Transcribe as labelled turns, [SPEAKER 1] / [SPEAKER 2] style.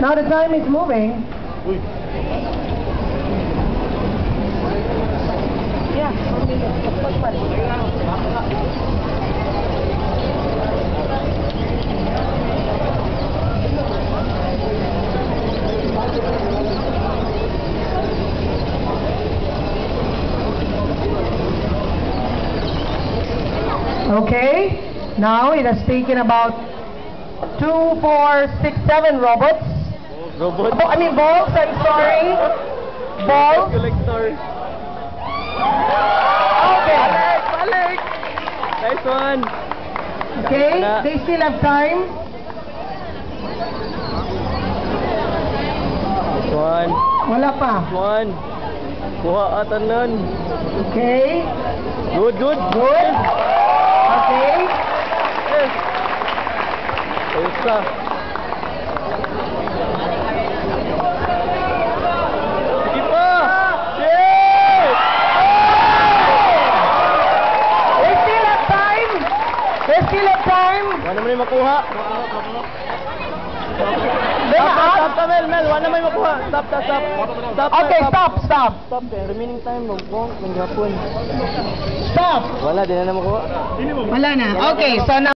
[SPEAKER 1] Now the time is moving. Yeah. Okay, now it has taken about 2, 4, 6, 7 robots.
[SPEAKER 2] Robot?
[SPEAKER 1] I mean balls, I'm sorry. Balls.
[SPEAKER 2] Collector.
[SPEAKER 1] Okay.
[SPEAKER 2] Balik! Nice one!
[SPEAKER 1] Okay, they still have time.
[SPEAKER 2] Nice one.
[SPEAKER 1] Wala pa.
[SPEAKER 2] Nice one. Kuha atan nun.
[SPEAKER 1] Okay.
[SPEAKER 2] Good, good.
[SPEAKER 1] Good. Okay.
[SPEAKER 2] Yes. Ayos ka. Sige pa! Yes!
[SPEAKER 1] They still have time. They still have time.
[SPEAKER 2] Wala naman yung makuha.
[SPEAKER 1] They
[SPEAKER 2] Stop,
[SPEAKER 1] have.
[SPEAKER 2] Mel, Mel. Wala naman yung makuha. Stop. Stop.
[SPEAKER 1] Okay, stop.
[SPEAKER 2] Stop. Remaining time. Magbong. Manggapon.
[SPEAKER 1] Stop.
[SPEAKER 2] Wala, di na makuha.
[SPEAKER 1] Wala na. Okay, so now